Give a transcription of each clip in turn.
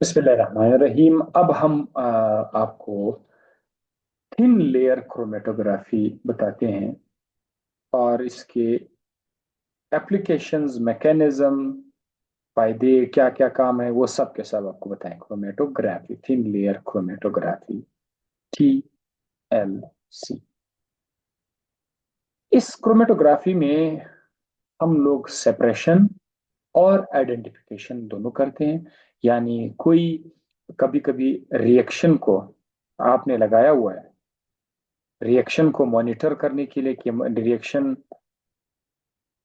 बिस्मिल्लाहिर्रहमानिर्रहीम। अब हम आपको थिन लेयर क्रोमेटोग्राफी बताते हैं और इसके एप्लीकेशंस, मैकेनिज्म, फायदे, क्या क्या काम है, वो सब के सब आपको बताएं। Chromatography, thin layer chromatography, TLC। इस क्रोमेटोग्राफी में हम लोग सेपरेशन और आइडेंटिफिकेशन दोनों करते हैं। यानी कोई कभी कभी रिएक्शन को आपने लगाया हुआ है, रिएक्शन को मॉनिटर करने के लिए कि रिएक्शन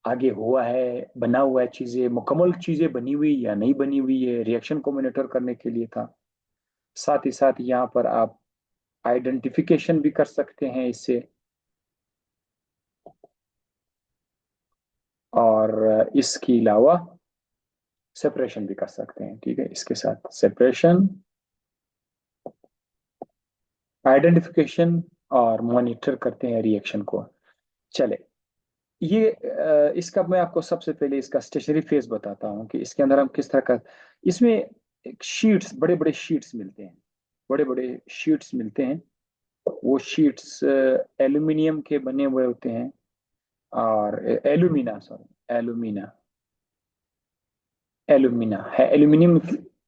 आगे हुआ है, बना हुआ है, चीजें मुकम्मल चीजें बनी हुई या नहीं बनी हुई है, रिएक्शन को मॉनिटर करने के लिए था। साथ ही साथ यहाँ पर आप आइडेंटिफिकेशन भी कर सकते हैं इससे, और इसके अलावा सेपरेशन भी कर सकते हैं। ठीक है, इसके साथ सेपरेशन, आइडेंटिफिकेशन और मॉनिटर करते हैं रिएक्शन को। चले, ये इसका मैं आपको सबसे पहले इसका स्टेशनरी फेज बताता हूँ कि इसके अंदर हम किस तरह का, इसमें एक शीट्स, बड़े बड़े शीट्स मिलते हैं, बड़े बड़े शीट्स मिलते हैं। वो शीट्स एल्यूमिनियम के बने हुए होते हैं, और एल्यूमिना, सॉरी, एल्यूमिना, एल्यूमिना है, एल्यूमिनियम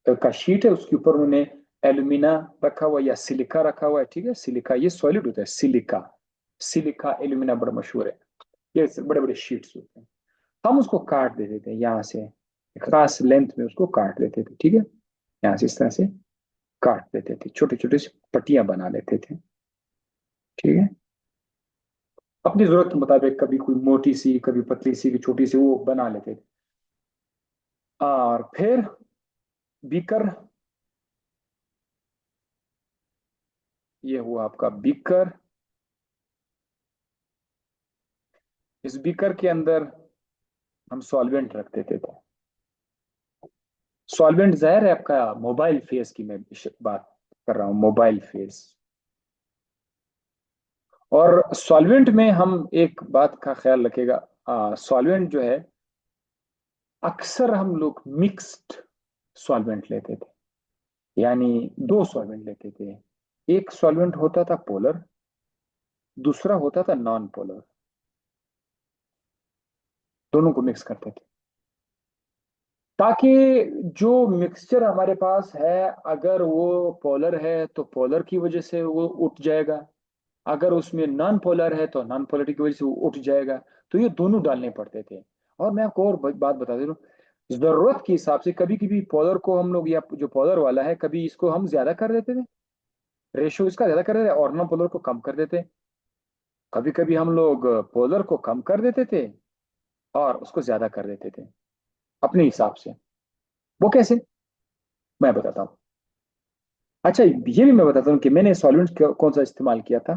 का शीट है, उसके ऊपर उन्होंने एल्यूमिना रखा हुआ या सिलिका रखा हुआ है। ठीक है, सिलिका ये सॉलिड होता है, सिलिका, सिलिका एल्यूमिना बड़ा मशहूर है। ये बड़े बड़े शीट्स होते हैं। हम उसको काट देते थे यहाँ से, एक खास लेंथ में उसको काट लेते थे। ठीक है, यहाँ से इस तरह से काट देते थे, छोटे छोटे से पट्टियां बना लेते थे। ठीक है, अपनी जरूरत के मुताबिक, कभी कोई मोटी सी, कभी पतली सी, कभी छोटी सी, वो बना लेते थे। और फिर बीकर, ये हुआ आपका बीकर। इस बीकर के अंदर हम सॉल्वेंट रख देते थे। सॉल्वेंट जाहिर है आपका मोबाइल फेस की मैं बात कर रहा हूँ, मोबाइल फेस। और सॉल्वेंट में हम एक बात का ख्याल रखेगा, सॉल्वेंट जो है, अक्सर हम लोग मिक्स्ड सॉल्वेंट लेते थे। यानी दो सॉल्वेंट लेते थे। एक सॉल्वेंट होता था पोलर, दूसरा होता था नॉन पोलर। दोनों को मिक्स करते थे ताकि जो मिक्सचर हमारे पास है, अगर वो पोलर है तो पोलर की वजह से वो उठ जाएगा, अगर उसमें नॉन पोलर है तो नॉन पोलर की वजह से वो उठ जाएगा। तो ये दोनों डालने पड़ते थे। और मैं आपको और बात बता दे रहा हूँ, जरूरत के हिसाब से कभी कभी पोलर को हम लोग, या जो पोलर वाला है, कभी इसको हम ज्यादा कर देते थे, रेशो इसका ज्यादा कर देते, और नॉन पोलर को कम कर देते। कभी कभी हम लोग पोलर को कम कर देते थे और उसको ज्यादा कर देते थे, अपने हिसाब से। वो कैसे, मैं बताता हूँ। अच्छा, ये भी मैं बताता हूँ कि मैंने सॉल्वेंट कौन सा इस्तेमाल किया था।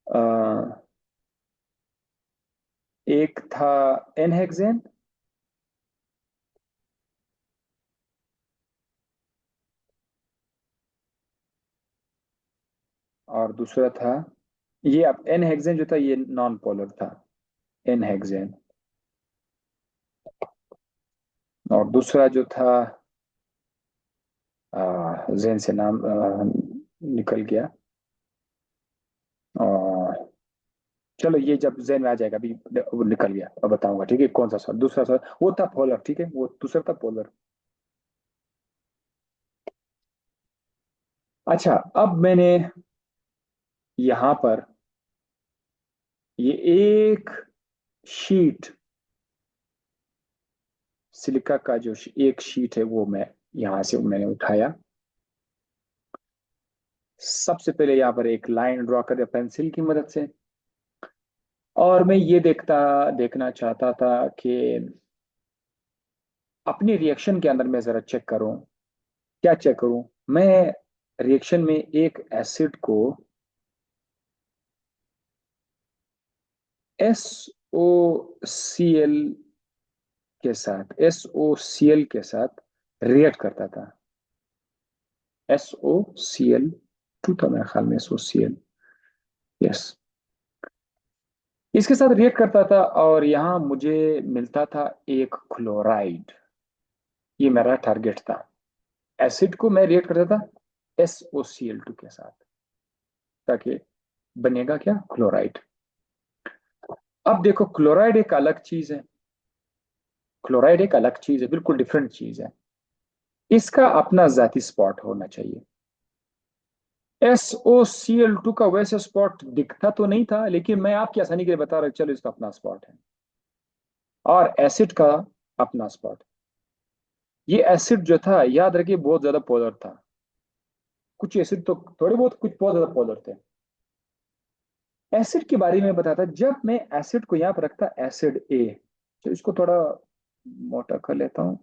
अ, एक था एनहेक्सेन, और दूसरा था, ये अब एनहेक्सेन जो था ये नॉन पोलर था, एनहेक्सेन। और दूसरा जो था, जेन से नाम निकल गया। और चलो, ये जब जेन में आ जाएगा, अभी वो निकल गया, अब बताऊंगा। ठीक है, कौन सा सॉल्व, दूसरा सॉल्व वो था पोलर। ठीक है, वो दूसरा था पोलर। अच्छा, अब मैंने यहां पर ये एक शीट, सिलिका का जो एक शीट है, वो मैं यहां से मैंने उठाया। सबसे पहले यहाँ पर एक लाइन ड्रॉ कर दिया पेंसिल की मदद से, और मैं ये देखना चाहता था कि अपनी रिएक्शन के अंदर मैं जरा चेक करूं। क्या चेक करूं मैं? रिएक्शन में एक एसिड को SOCl के साथ, SOCl के साथ रिएक्ट करता था। SOCl2 था मेरे ख्याल में, SOCl, यस। इसके साथ रिएक्ट करता था और यहां मुझे मिलता था एक क्लोराइड। ये मेरा टारगेट था। एसिड को मैं रिएक्ट करता था SOCl2 के साथ, ताकि बनेगा क्या, क्लोराइड। अब देखो क्लोराइड एक अलग चीज है, क्लोराइड एक अलग चीज है, बिल्कुल डिफरेंट चीज है। इसका अपना जाती स्पॉट होना चाहिए। SOCl2 का वैसे स्पॉट दिखता तो नहीं था, लेकिन मैं आपकी आसानी के लिए बता रहा हूं, चलो इसका अपना स्पॉट है। और एसिड का अपना स्पॉट। ये एसिड जो था, याद रखिए, बहुत ज्यादा पोलर था। कुछ एसिड तो थोड़े बहुत, कुछ बहुत ज्यादा पोलर थे। एसिड के बारे में बताता, जब मैं एसिड को यहाँ पर रखता, एसिड ए, तो इसको थोड़ा मोटा कर लेता हूं,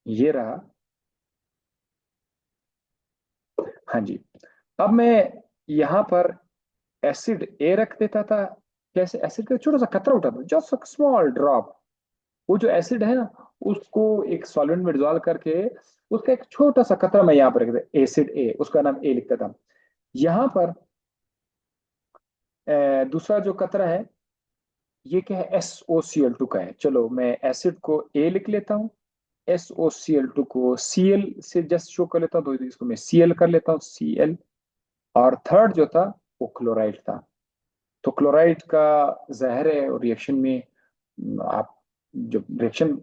ये रहा। हाँ जी। अब मैं यहाँ पर एसिड ए रख देता था। कैसे, एसिड का छोटा सा कतरा उठाता, जस्ट स्मॉल ड्रॉप। वो जो एसिड है ना, उसको एक सॉल्वेंट में डिजोल्व करके उसका एक छोटा सा कतरा मैं यहाँ पर रख देता, एसिड ए, उसका नाम ए लिखता था। यहाँ पर दूसरा जो कतरा है, ये क्या है, SOCl2 का है। चलो मैं एसिड को ए लिख लेता हूँ, SOCl2 को Cl से जस्ट शो कर लेता हूँ, तो इसको मैं Cl कर लेता हूँ, Cl। और थर्ड जो था वो क्लोराइड था। तो क्लोराइड का जहर है, और रिएक्शन में आप जब रिएक्शन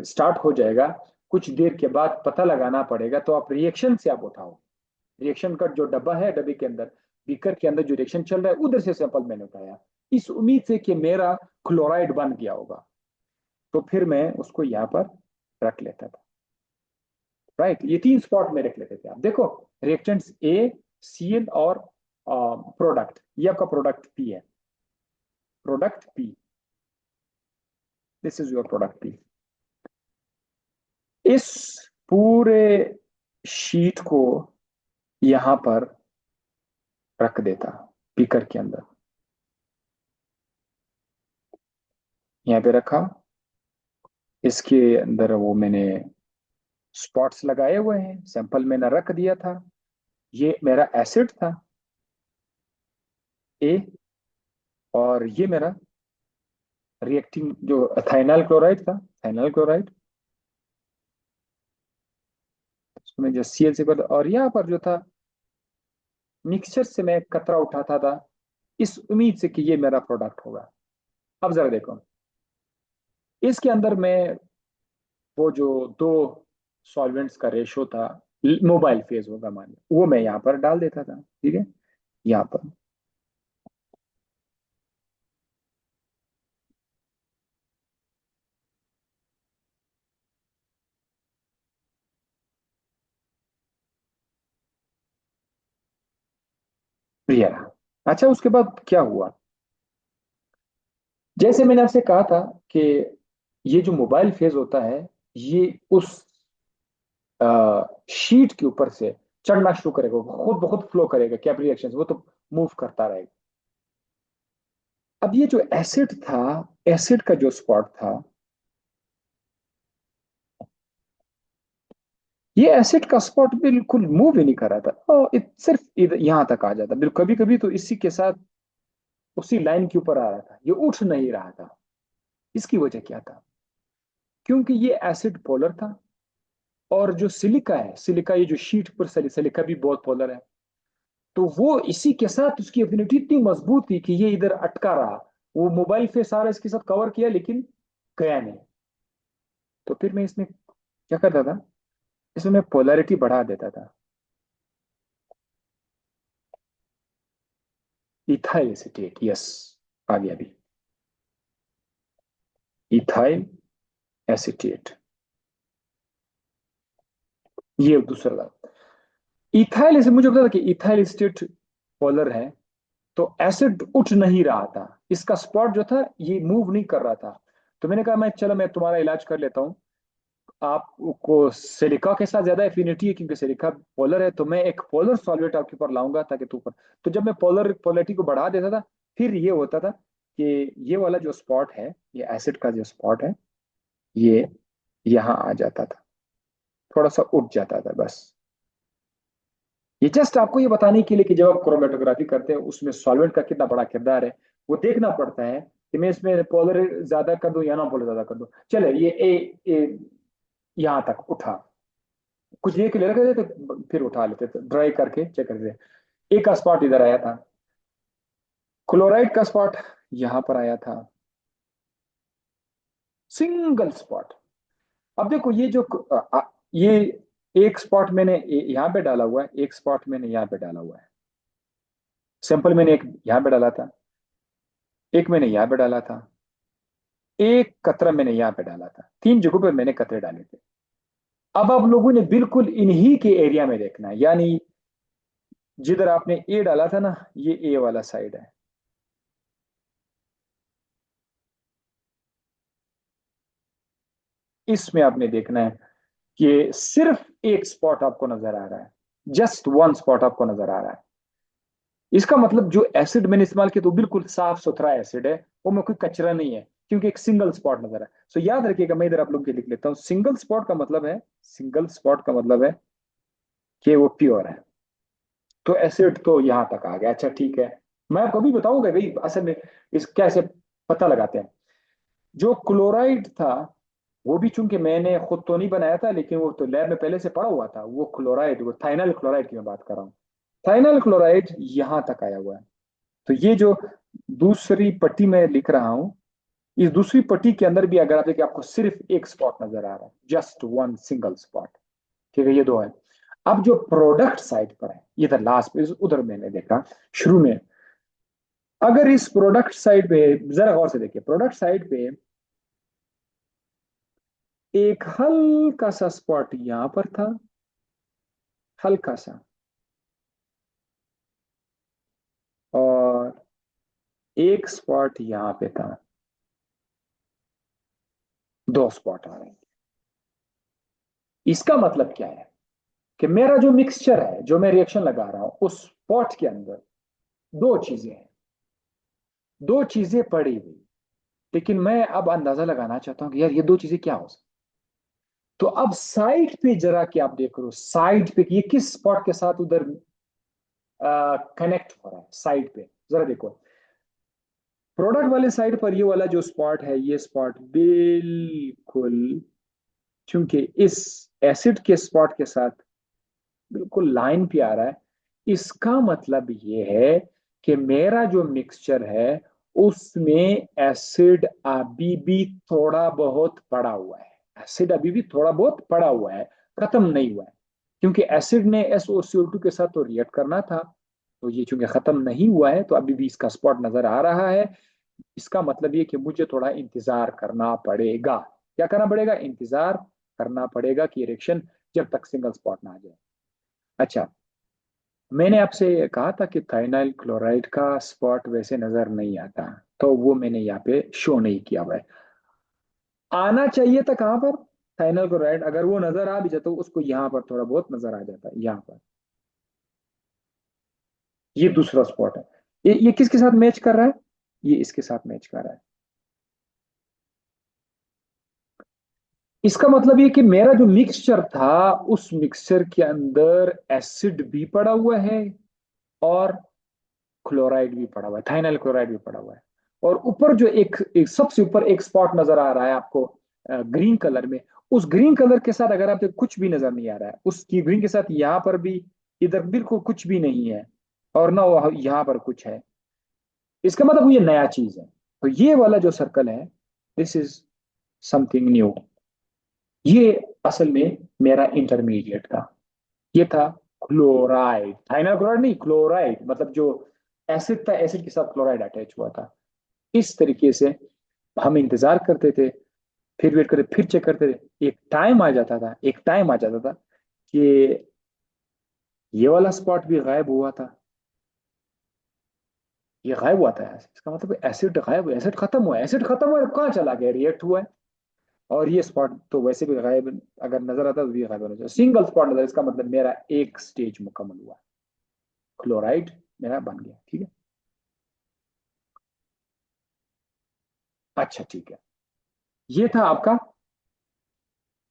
स्टार्ट हो जाएगा, कुछ देर के बाद पता लगाना पड़ेगा, तो आप रिएक्शन से आप उठाओ। रिएक्शन का जो डब्बा है, डब्बे के अंदर, बीकर के अंदर जो रिएक्शन चल रहा है, उधर से सैंपल मैंने उठाया, इस उम्मीद से कि मेरा क्लोराइड बन गया होगा। तो फिर मैं उसको यहाँ पर रख लेता था। राइट, ये तीन स्पॉट में रख लेते थे। आप देखो, रिएक्टेंट्स ACl और प्रोडक्ट, ये आपका प्रोडक्ट P है, product P, this is your product P। इस पूरे शीट को यहां पर रख देता, बीकर के अंदर, यहाँ पे रखा। इसके अंदर वो मैंने स्पॉट्स लगाए हुए हैं, सैंपल मैंने रख दिया था। ये मेरा एसिड था ए, और ये मेरा रिएक्टिंग जो थाइनाइल क्लोराइड था, थाइनाइल क्लोराइड, उसको मैं जो Cl से कर, और यहाँ पर जो था मिक्सचर से मैं कतरा उठाता था, इस उम्मीद से कि ये मेरा प्रोडक्ट होगा। अब जरा देखो, इसके अंदर मैं वो जो दो सॉल्वेंट्स का रेशो था, मोबाइल फेज होगा मान लो, वो मैं यहाँ पर डाल देता था, ठीक है, यहाँ पर। ये रहा। अच्छा, उसके बाद क्या हुआ, जैसे मैंने आपसे कहा था कि ये जो मोबाइल फेज होता है, ये उस शीट के ऊपर से चढ़ना शुरू करेगा, वो खुद बहुत फ्लो करेगा, क्या रिएक्शन, वो तो मूव करता रहेगा। अब ये जो एसिड था, एसिड का जो स्पॉट था, ये एसिड का स्पॉट बिल्कुल मूव ही नहीं कर रहा था, और सिर्फ इधर यहां तक आ जाता बिल्कुल, कभी कभी तो इसी के साथ उसी लाइन के ऊपर आ रहा था, ये उठ नहीं रहा था। इसकी वजह क्या था, क्योंकि ये एसिड पोलर था, और जो सिलिका है, सिलिका, ये जो शीट पर सिलिका भी बहुत पोलर है। तो वो इसी के साथ उसकी अफिनिटी इतनी मजबूत थी कि ये इधर अटका रहा। वो मोबाइल फेस सारा इसके साथ कवर किया, लेकिन गया नहीं। तो फिर मैं इसमें क्या करता था, इसमें मैं पोलैरिटी बढ़ा देता था। इथाइल एसीटेट, यस, आ गया अभी, इथाइल एसीटेट, ये दूसरा था। इथाइल से मुझे पता था कि इथाइल एसीटेट पोलर है, तो एसिड उठ नहीं रहा था, इसका स्पॉट जो था ये मूव नहीं कर रहा था। तो मैंने कहा, मैं चलो मैं तुम्हारा इलाज कर लेता हूँ। आपको सिलिका के साथ ज्यादा एफिनिटी है, क्योंकि सिलिका पोलर है, तो मैं एक पोलर सॉल्वेट आपके ऊपर लाऊंगा ताकि तू पर। तो जब मैं पोलरिटी को बढ़ा देता था, फिर ये होता था कि ये वाला जो स्पॉट है, ये एसिड का जो स्पॉट है, ये यहाँ आ जाता था, थोड़ा सा उठ जाता था बस। ये जस्ट आपको ये बताने के लिए कि जब आप क्रोमेटोग्राफी करते हैं, उसमें सॉल्वेंट का कितना बड़ा किरदार है, वो देखना पड़ता है कि मैं इसमें पोलर ज्यादा कर दूं या नॉन पोलर ज्यादा कर दूं। चले ये ए यहां तक उठा, कुछ ये क्लियर कर देते तो फिर उठा लेते, तो ड्राई करके चेक कर देते। ए का स्पॉट इधर आया था, क्लोराइड का स्पॉट यहां पर आया था, सिंगल स्पॉट। अब देखो ये जो ये एक स्पॉट मैंने यहां पे डाला हुआ है, एक स्पॉट मैंने यहां पे डाला हुआ है। सैंपल मैंने एक यहां पे डाला था, एक मैंने यहां पे डाला था, एक कतरा मैंने यहां पे डाला था, तीन जगहों पे मैंने कतरे डाले थे। अब आप लोगों ने बिल्कुल इन्हीं के एरिया में देखना है, यानी जिधर आपने ए डाला था ना, ये ए वाला साइड है। इसमें आपने देखना है कि सिर्फ एक स्पॉट आपको नजर आ रहा है, जस्ट वन स्पॉट आपको नजर आ रहा है। इसका मतलब जो एसिड मैंने इस्तेमाल किया तो बिल्कुल साफ सुथरा एसिड है, वो में कोई कचरा नहीं है, क्योंकि एक सिंगल स्पॉट नजर है। सो याद रखिएगा, मैं इधर आप लोग के लिख लेता हूँ, सिंगल स्पॉट का मतलब है, सिंगल स्पॉट का मतलब है कि वो प्योर है। तो एसिड तो यहां तक आ गया, अच्छा ठीक है। मैं आपको भी बताऊंगा भाई असल में इस कैसे पता लगाते हैं। जो क्लोराइड था वो भी चूंकि मैंने खुद तो नहीं बनाया था, लेकिन वो तो लैब में पहले से पड़ा हुआ था, वो क्लोराइड, वो थाइनल क्लोराइड की मैं बात कर रहा हूँ। थाइनल क्लोराइड यहां तक आया हुआ है। तो ये जो दूसरी पट्टी में लिख रहा हूं, इस दूसरी पट्टी के अंदर भी अगर आप देखिए, आपको सिर्फ एक स्पॉट नजर आ रहा है, जस्ट वन सिंगल स्पॉट। ठीक है, ये दो है। अब जो प्रोडक्ट साइड पर है, ये था लास्ट पे, उधर मैंने देखा शुरू में। अगर इस प्रोडक्ट साइड पे जरा गौर से देखिए, प्रोडक्ट साइड पे एक हल्का सा स्पॉट यहां पर था, हल्का सा, और एक स्पॉट यहां पे था, दो स्पॉट आ रहे हैं। इसका मतलब क्या है कि मेरा जो मिक्सचर है, जो मैं रिएक्शन लगा रहा हूं, उस पॉट के अंदर दो चीजें हैं, दो चीजें पड़ी हुई। लेकिन मैं अब अंदाजा लगाना चाहता हूं कि यार ये दो चीजें क्या हो सकती। तो अब साइड पे जरा कि आप देख रहे हो, साइड पे ये किस स्पॉट के साथ उधर कनेक्ट हो रहा है, साइड पे जरा देखो। प्रोडक्ट वाले साइड पर ये वाला जो स्पॉट है, ये स्पॉट बिल्कुल, क्योंकि इस एसिड के स्पॉट के साथ बिल्कुल लाइन पे आ रहा है। इसका मतलब ये है कि मेरा जो मिक्सचर है उसमें एसिड अभी भी थोड़ा बहुत पड़ा हुआ है, एसिड अभी भी थोड़ा बहुत पड़ा हुआ है, खत्म नहीं हुआ है। क्योंकि एसिड ने SOCO2 के साथ तो रिएक्ट करना था, तो ये चूंकि खत्म नहीं हुआ है तो अभी भी इसका स्पॉट नजर आ रहा है। इसका मतलब ये कि मुझे थोड़ा इंतजार करना पड़ेगा। क्या करना पड़ेगा? इंतजार करना पड़ेगा कि रिएक्शन जब तक सिंगल स्पॉट ना आ जाए। अच्छा, मैंने आपसे कहा था कि थाइनाइल क्लोराइड का स्पॉट वैसे नजर नहीं आता, तो वो मैंने यहाँ पे शो नहीं किया हुआ है। आना चाहिए था कहाँ पर? थाइनाइल क्लोराइड अगर वो नजर आ भी जाता तो उसको यहाँ पर थोड़ा बहुत नजर आ जाता है, यहाँ पर। ये दूसरा स्पॉट है। ये किसके साथ मैच कर रहा है? ये इसके साथ मैच कर रहा है। इसका मतलब ये कि मेरा जो मिक्सचर था, उस मिक्सचर के अंदर एसिड भी पड़ा हुआ है, और क्लोराइड भी पड़ा हुआ है, थाइनाइल क्लोराइड भी पड़ा हुआ है। और ऊपर जो एक सबसे ऊपर एक स्पॉट नजर आ रहा है आपको, ग्रीन कलर में, उस ग्रीन कलर के साथ अगर आपको कुछ भी नजर नहीं आ रहा है, उसकी ग्रीन के साथ यहाँ पर भी, इधर बिल्कुल कुछ भी नहीं है, और ना यहाँ पर कुछ है, इसका मतलब ये नया चीज है। तो ये वाला जो सर्कल है, दिस इज समथिंग न्यू। ये असल में मेरा इंटरमीडिएट था। ये था क्लोराइड, थाइनल क्लोराइड नहीं, क्लोराइड मतलब जो एसिड था, एसिड के साथ क्लोराइड अटैच हुआ था। इस तरीके से हम इंतजार करते थे, फिर वेट करते, फिर चेक करते थे। एक टाइम आ जाता था, एक टाइम आ जाता था कि ये वाला स्पॉट भी गायब हुआ था, ये गायब हुआ था। इसका मतलब एसिड गायब हुआ, एसिड खत्म हुआ, एसिड खत्म हुआ, कहाँ चला गया? रिएक्ट हुआ है। और ये स्पॉट तो वैसे भी गायब, अगर नजर आता तो भी गायब होना चाहिए। सिंगल स्पॉट नजर, इसका मतलब मेरा एक स्टेज मुकम्मल हुआ, क्लोराइड मेरा बन गया। ठीक है, अच्छा ठीक है। ये था आपका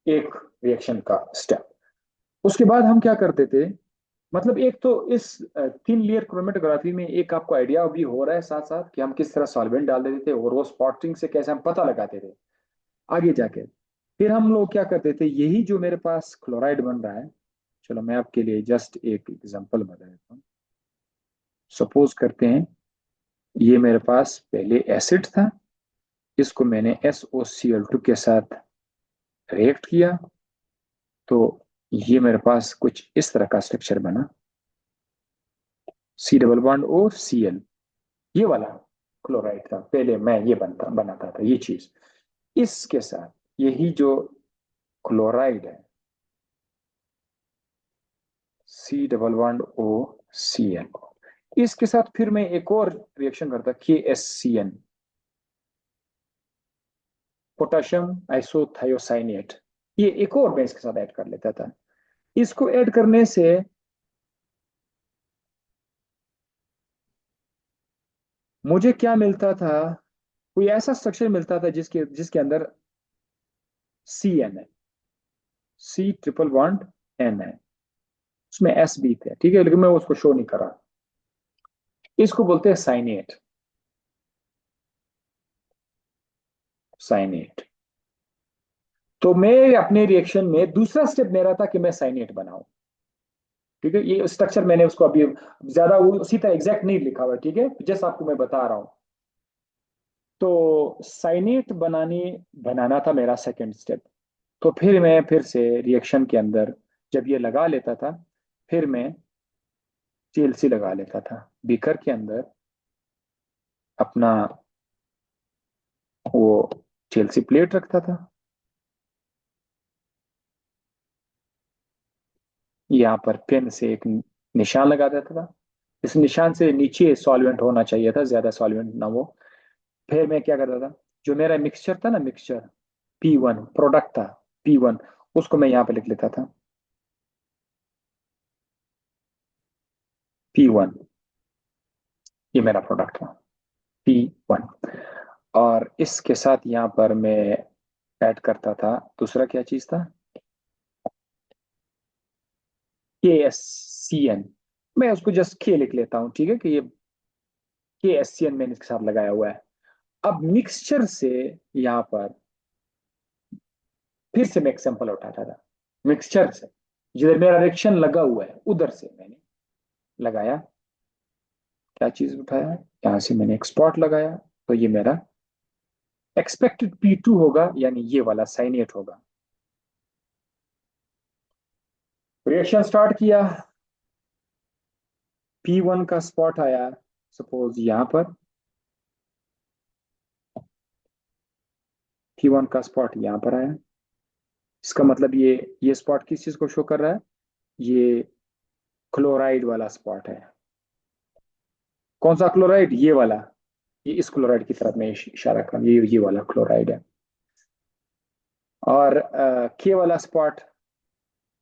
एक रिएक्शन का स्टेप। उसके बाद हम क्या करते थे, मतलब एक तो इस 3 लेयर क्रोमेटोग्राफी में एक आपको आइडिया भी हो रहा है साथ साथ कि हम किस तरह सॉल्वेंट डाल देते थे और वो स्पॉटिंग से कैसे हम पता लगाते थे आगे जाके। फिर हम लोग क्या करते थे, यही जो मेरे पास क्लोराइड बन रहा है, चलो मैं आपके लिए जस्ट एक एग्जांपल बता देता हूँ। सपोज करते हैं ये मेरे पास पहले एसिड था, इसको मैंने SOCl2 के साथ रिएक्ट किया, तो ये मेरे पास कुछ इस तरह का स्ट्रक्चर बना, C double bond O Cl। ये वाला क्लोराइड था पहले, मैं ये बनाता था ये चीज। इसके साथ यही जो क्लोराइड है C double bond O Cl, इसके साथ फिर मैं एक और रिएक्शन करता KSCN, पोटाशियम आइसोथायोसाइनेट। ये एक और मैं इसके साथ ऐड कर लेता था। इसको ऐड करने से मुझे क्या मिलता था, कोई ऐसा स्ट्रक्चर मिलता था जिसके जिसके अंदर CN है, C ट्रिपल बॉन्ड N है, उसमें S भी थे, ठीक है, लेकिन मैं उसको शो नहीं कर रहा। इसको बोलते हैं साइनेट, साइनेट। तो मैं अपने रिएक्शन में दूसरा स्टेप मेरा था कि मैं साइनेट बनाऊं, ठीक है। ये स्ट्रक्चर मैंने उसको अभी ज्यादा उसी तरह एग्जैक्ट नहीं लिखा हुआ, ठीक है, जैसा आपको मैं बता रहा हूं। तो साइनेट बनाना था मेरा सेकंड स्टेप। तो फिर मैं फिर से रिएक्शन के अंदर जब ये लगा लेता था, फिर मैं TLC लगा लेता था बीकर के अंदर, अपना वो TLC प्लेट रखता था, यहाँ पर पेन से एक निशान लगा देता था, इस निशान से नीचे सॉल्वेंट होना चाहिए था, ज्यादा सॉल्वेंट ना हो। फिर मैं क्या करता था, जो मेरा मिक्सचर था ना, मिक्सचर P1 प्रोडक्ट था, P1, उसको मैं यहाँ पे लिख लेता था P1, ये मेरा प्रोडक्ट था P1। और इसके साथ यहाँ पर मैं ऐड करता था, दूसरा क्या चीज था, KSCN। मैं उसको जस्ट K लिख लेता हूँ, ठीक है, कि ये KSCN मैंने इसके साथ लगाया हुआ है। अब मिक्सचर से यहाँ पर फिर से मैं एक सैंपल उठाता था, मिक्सचर से जिधर मेरा रिएक्शन लगा हुआ है उधर से मैंने लगाया, क्या चीज उठाया, यहां से मैंने एक स्पॉट लगाया, तो ये मेरा एक्सपेक्टेड P2 होगा, यानी ये वाला साइनेट होगा। रिएक्शन स्टार्ट किया, P1 का स्पॉट आया, सपोज यहां पर P1 का स्पॉट यहां पर आया, इसका मतलब ये स्पॉट किस चीज को शो कर रहा है, ये क्लोराइड वाला स्पॉट है। कौन सा क्लोराइड, ये वाला, ये इस क्लोराइड की तरफ मैं इशारा कर, ये वाला क्लोराइड है। और के वाला स्पॉट,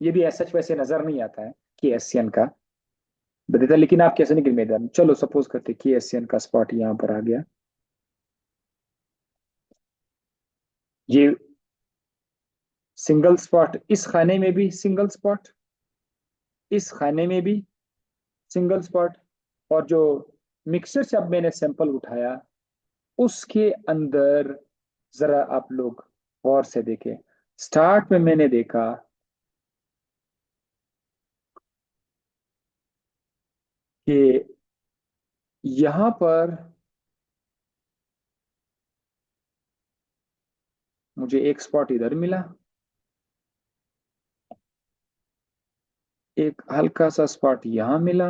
ये भी एस सच वैसे नजर नहीं आता है KSCN का बदलता, लेकिन आप कैसे निकल मैदान, चलो सपोज करते KSCN का स्पॉट यहाँ पर आ गया, ये सिंगल स्पॉट, इस खाने में भी सिंगल स्पॉट, इस खाने में भी सिंगल स्पॉट, और जो मिक्सर से अब मैंने सैंपल उठाया उसके अंदर जरा आप लोग गौर से देखें, स्टार्ट में मैंने देखा कि यहां पर मुझे एक स्पॉट इधर मिला, एक हल्का सा स्पॉट यहां मिला,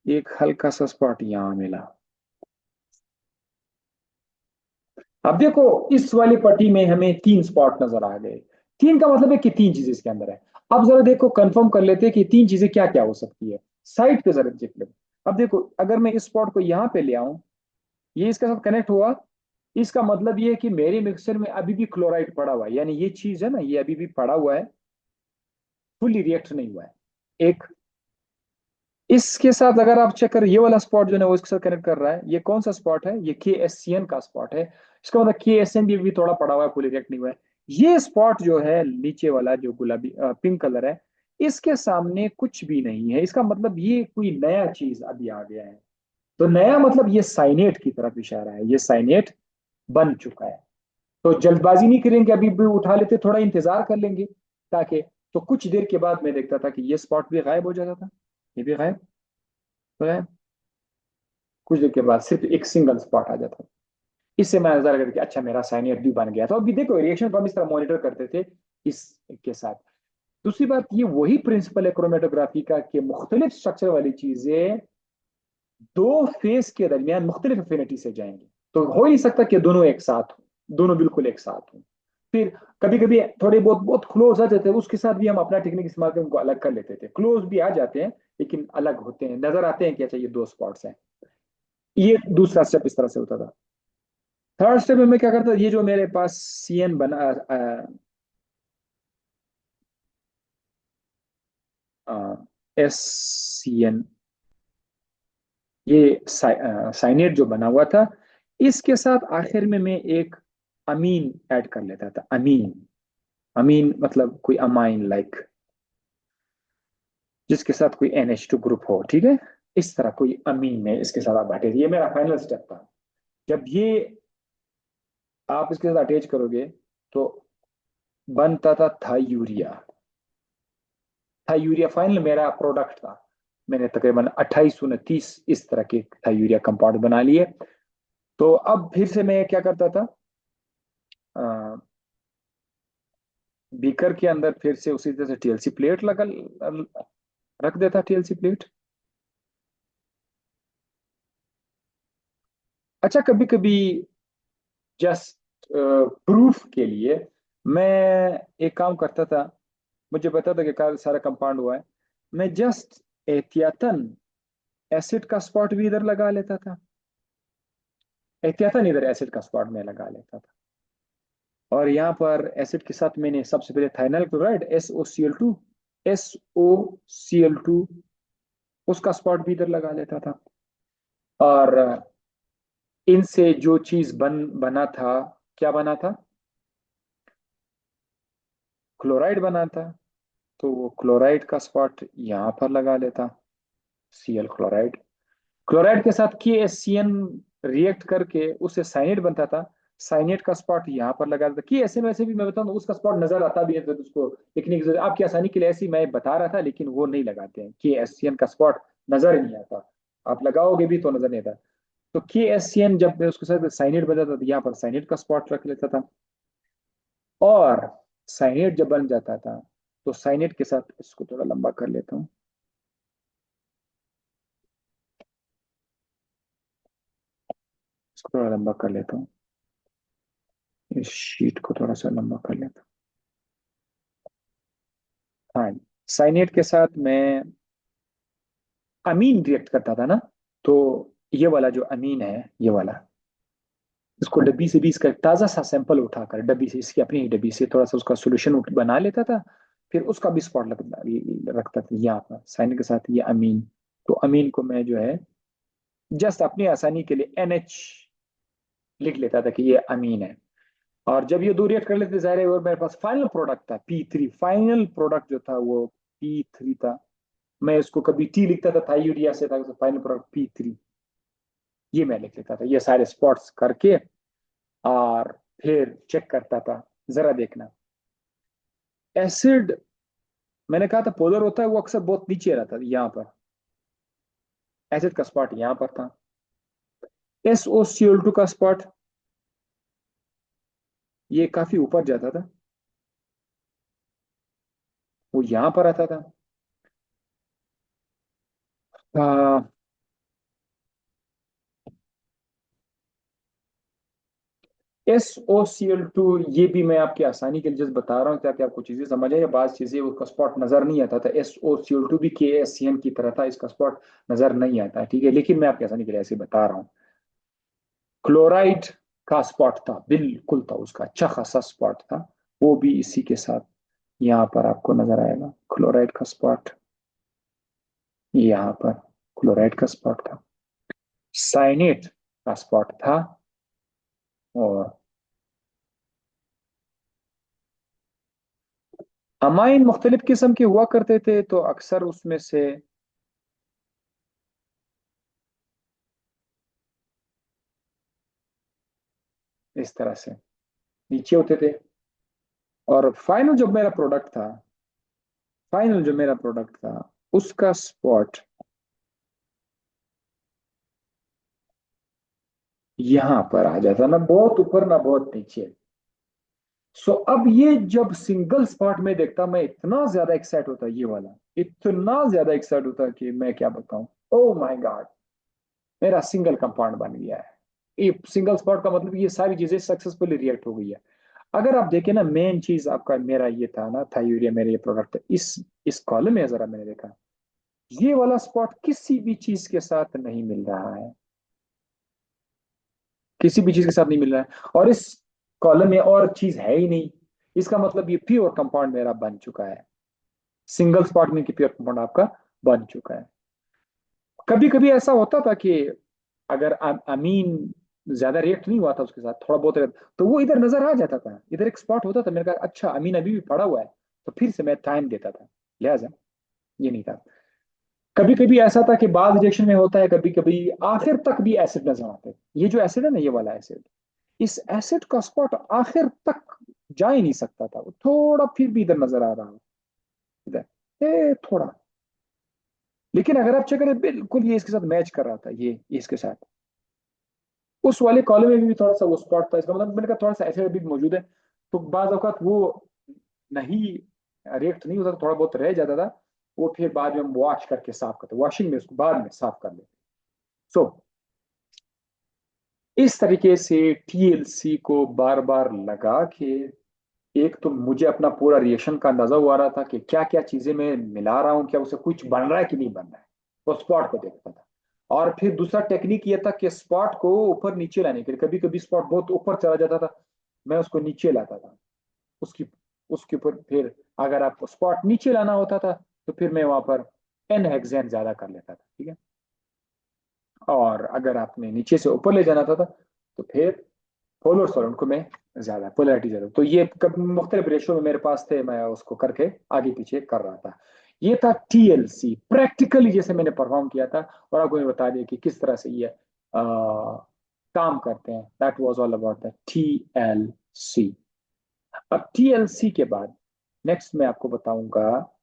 एक हल्का सा स्पॉट यहां मिला। अब देखो इस वाली पट्टी में हमें 3 स्पॉट नजर आ गए, 3 का मतलब है कि 3 चीजें इसके अंदर है। अब जरा देखो कंफर्म कर लेते हैं कि 3 चीजें क्या क्या हो सकती है, साइड पे जरा देख लो। अब देखो अगर मैं इस स्पॉट को यहाँ पे ले आऊं, ये इसके साथ कनेक्ट हुआ, इसका मतलब ये है कि मेरे मिक्सचर में अभी भी क्लोराइड पड़ा हुआ है, यानी ये चीज है ना, ये अभी भी पड़ा हुआ है, फुली रिएक्ट नहीं हुआ है। एक इसके साथ अगर आप चेक कर, ये वाला स्पॉट जो है वो इसके साथ कनेक्ट कर रहा है, ये कौन सा स्पॉट है, ये KSCN का स्पॉट है, इसका मतलब KSN भी थोड़ा पड़ा हुआ है, फुली रिएक्ट नहीं हुआ है। ये स्पॉट जो है नीचे वाला जो गुलाबी पिंक कलर है, इसके सामने कुछ भी नहीं है। इसका मतलब ये कोई नया चीज अभी आ गया है। तो नया मतलब ये साइनेट की तरफ इशारा है, ये साइनेट बन चुका है। तो जल्दबाजी नहीं करेंगे, अभी भी उठा लेते, थोड़ा इंतजार कर लेंगे ताकि। तो कुछ देर के बाद मैं देखता था कि ये स्पॉट भी गायब हो जाता था, ये भी गायब हो गया। कुछ देर के बाद सिर्फ एक सिंगल स्पॉट आ जाता था। इससे मैं नजर करके अच्छा मेरा साइनेट भी बन गया। तो अभी देखो रिएक्शन को हम इस तरह मॉनिटर करते थे इसके साथ। दूसरी बात ये वही प्रिंसिपल है क्रोमेटोग्राफी का कि मुख्तलिफ स्ट्रक्चर वाली चीजें दो फेस के दरमियान मुख्तलिफ एफिनिटी से जाएंगी। तो हो ही नहीं सकता कि दोनों एक साथ हो, दोनों बिल्कुल एक साथ हो। फिर कभी कभी थोड़े बहुत बहुत क्लोज आ जाते हैं, उसके साथ भी हम अपना टेक्निक इस्तेमाल कर उनको अलग कर लेते थे। क्लोज भी आ जाते हैं लेकिन अलग होते हैं, नजर आते हैं कि अच्छा ये दो स्पॉट्स हैं। ये दूसरा स्टेप इस तरह से होता था। थर्ड स्टेप में मैं क्या करता, ये जो मेरे पास सीएन बना, एस सी एन, ये साइनेट जो बना हुआ था, इसके साथ आखिर में मैं एक अमीन ऐड कर लेता था। अमीन, अमीन मतलब कोई अमाइन लाइक, जिसके साथ कोई NH2 ग्रुप हो, ठीक है। इस तरह कोई अमीन है इसके साथ आप अटैच, ये मेरा फाइनल स्टेप था। जब ये आप इसके साथ अटैच करोगे तो बनता था थायूरिया। थायूरिया फाइनल मेरा प्रोडक्ट था। मैंने तकरीबन 28 29 इस तरह के थायूरिया कंपाउंड बना लिए। तो अब फिर से मैं क्या करता था, बीकर के अंदर फिर से उसी तरह से TLC प्लेट लगा, रख देता TLC प्लेट। अच्छा कभी कभी जस्ट प्रूफ के लिए मैं एक काम करता था। मुझे पता था कि कल सारा कंपाउंड हुआ है, मैं जस्ट एहतियातन एसिड का स्पॉट भी इधर लगा लेता था। एहतियातन इधर एसिड का स्पॉट में लगा लेता था। और यहाँ पर एसिड के साथ मैंने सबसे पहले थाइनाइल क्लोराइड SOCl2, SOCl2 उसका स्पॉट भी इधर लगा लेता था। और इनसे जो चीज बना था, क्या बना था, क्लोराइड बना था। तो वो क्लोराइड का स्पॉट यहाँ पर लगा लेता, Cl क्लोराइड। क्लोराइड के साथ KSCN रिएक्ट करके उससे साइनेट बनता था। साइनेट का स्पॉट यहाँ पर लगा देता। कि ऐसे में ऐसे भी मैं बताऊँ उसका स्पॉट नजर आता भी है, तो उसको लिखने की जरूरत आपकी आसानी के लिए ऐसी मैं बता रहा था, लेकिन वो नहीं लगाते हैं। KSCN का स्पॉट नजर नहीं आता, आप लगाओगे भी तो नजर नहीं आता। तो KSCN जब मैं उसके साथ साइनेट बन जाता था, यहाँ पर साइनेट का स्पॉट रख लेता था। और साइनेट जब बन जाता था तो साइनेट के साथ इसको थोड़ा लंबा कर लेता हूँ, इसको थोड़ा लंबा कर लेता हूँ, इस शीट को थोड़ा सा लंबा कर लेता हूँ। हाँ, साइनेट के साथ मैं अमीन रिएक्ट करता था ना। तो ये वाला जो अमीन है, ये वाला, इसको डब्बी से भी इसका ताज़ा सा सैंपल उठाकर डब्बी से, इसकी अपनी ही डब्बी से थोड़ा सा उसका सोल्यूशन बना लेता था। फिर उसका भी स्पॉट रखता था यहाँ पर साइन के साथ, ये अमीन। तो अमीन को मैं जो है जस्ट अपनी आसानी के लिए NH लिख लेता था कि ये अमीन है। और जब ये दो रिएक्ट कर लेते जाहिर है, और मेरे पास फाइनल प्रोडक्ट था P3, फाइनल प्रोडक्ट जो था वो P3 था। मैं इसको कभी T लिखता था, थायूरिया से था, फाइनल प्रोडक्ट P3, ये मैं लिख लेता था ये सारे स्पॉट्स करके। और फिर चेक करता था, जरा देखना एसिड, मैंने कहा था पोलर होता है, वो अक्सर बहुत नीचे रहता था यहाँ पर। एसिड का स्पॉट यहाँ पर था। SOCl2 का स्पॉट ये काफी ऊपर जाता था, वो यहाँ पर आता था। SOCl2 ये भी मैं आपकी आसानी के लिए जस्ट बता रहा हूँ ताकि आपको चीजें समझ आए। बात चीजें उसका स्पॉट नजर नहीं आता था। SOCl2 भी KSCN की तरह था, इसका स्पॉट नजर नहीं आता है, ठीक है, लेकिन मैं आपकी आसानी के लिए ऐसे बता रहा हूँ। क्लोराइड का स्पॉट था, बिल्कुल था, उसका अच्छा खासा स्पॉट था। वो भी इसी के साथ यहाँ पर आपको नजर आएगा क्लोराइड का स्पॉट, यहाँ पर क्लोराइड का स्पॉट था। साइनेट का स्पॉट था। और अमाइन मुख्तलिफ किस्म के हुआ करते थे, तो अक्सर उसमें से इस तरह से नीचे होते थे। और फाइनल जो मेरा प्रोडक्ट था उसका स्पॉट यहां पर आ जाता, ना बहुत ऊपर ना बहुत नीचे। सो अब ये जब सिंगल स्पॉट में देखता, मैं इतना ज्यादा एक्साइट होता, ये वाला इतना ज्यादा एक्साइट होता कि मैं क्या बताऊं। ओ माय गॉड, मेरा सिंगल कंपाउंड बन गया है। ये सिंगल स्पॉट का मतलब ये सारी चीजें सक्सेसफुली रिएक्ट हो गई है। अगर आप देखें ना, मेन चीज आपका मेरा ये था ना, था यूरिया, मेरा ये प्रोडक्ट इस कॉलम में जरा मैंने देखा, ये वाला स्पॉट किसी भी चीज के साथ नहीं मिल रहा है, किसी भी चीज के साथ नहीं मिल रहा है, और इस कॉलम में और चीज है ही नहीं। इसका मतलब ये प्योर कंपाउंड मेरा बन चुका है, सिंगल स्पॉट में कि प्योर कंपाउंड आपका बन चुका है। कभी कभी ऐसा होता था कि अगर अमीन ज्यादा रिएक्ट नहीं हुआ था उसके साथ, थोड़ा बहुत तो वो इधर नजर आ जाता था, इधर एक स्पॉट होता था, मैंने कहा अच्छा अमीन अभी भी पड़ा हुआ है, तो फिर से मैं टाइम देता था। लिहाजा ये नहीं था। कभी कभी ऐसा था कि बाद रिएक्शन में होता है, कभी कभी आखिर तक भी एसिड नजर आते हैं। ये जो एसिड है ना, ये वाला एसिड, इस एसिड का स्पॉट आखिर तक जा ही नहीं सकता था, वो थोड़ा फिर भी इधर नजर आ रहा है, इधर थोड़ा। लेकिन अगर आप चेक करें, बिल्कुल ये इसके साथ मैच कर रहा था, ये इसके साथ। उस वाले कॉलम में भी थोड़ा सा वो स्पॉट था, इसका मतलब मैंने कहा थोड़ा सा एसिड भी मौजूद है। तो बाज औकात वो नहीं रिएक्ट नहीं होता, तो थोड़ा बहुत रह जाता था। वो फिर बाद में हम वॉश करके साफ करते, वॉशिंग में उसको बाद में साफ कर लेते। सो इस तरीके से टीएलसी को बार बार लगा के, एक तो मुझे अपना पूरा रिएक्शन का अंदाजा हुआ रहा था कि क्या क्या चीजें मैं मिला रहा हूँ, क्या उसे कुछ बन रहा है कि नहीं बन रहा है, वो स्पॉट को देखता था। और फिर दूसरा टेक्निक ये था कि स्पॉट को ऊपर नीचे लाने के लिए, कभी कभी स्पॉट बहुत ऊपर चला जाता था, मैं उसको नीचे लाता था। उसकी उसके ऊपर फिर अगर आपको स्पॉट नीचे लाना होता था, तो फिर मैं वहां पर एन हेक्सेन ज्यादा कर लेता था, ठीक है। और अगर आपने नीचे से ऊपर ले जाना था तो फिर पोलर सॉल्वेंट को मैं ज्यादा पोलैरिटी ज्यादा, तो ये कब मुख्तलिफ रेशो में मेरे पास थे, मैं उसको करके आगे पीछे कर रहा था। ये था टीएलसी प्रैक्टिकली जैसे मैंने परफॉर्म किया था, और आपको मैं बता दिया कि किस तरह से ये काम करते हैं। That was all about the TLC. अब टीएलसी के बाद नेक्स्ट मैं आपको बताऊंगा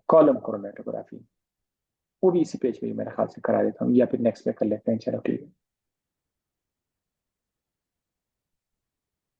कॉलम क्रोमेटोग्राफी। वो भी इसी पेज पे मेरे ख्याल से करा देता हूँ, या फिर नेक्स्ट पे कर लेते हैं, चलो ठीक है।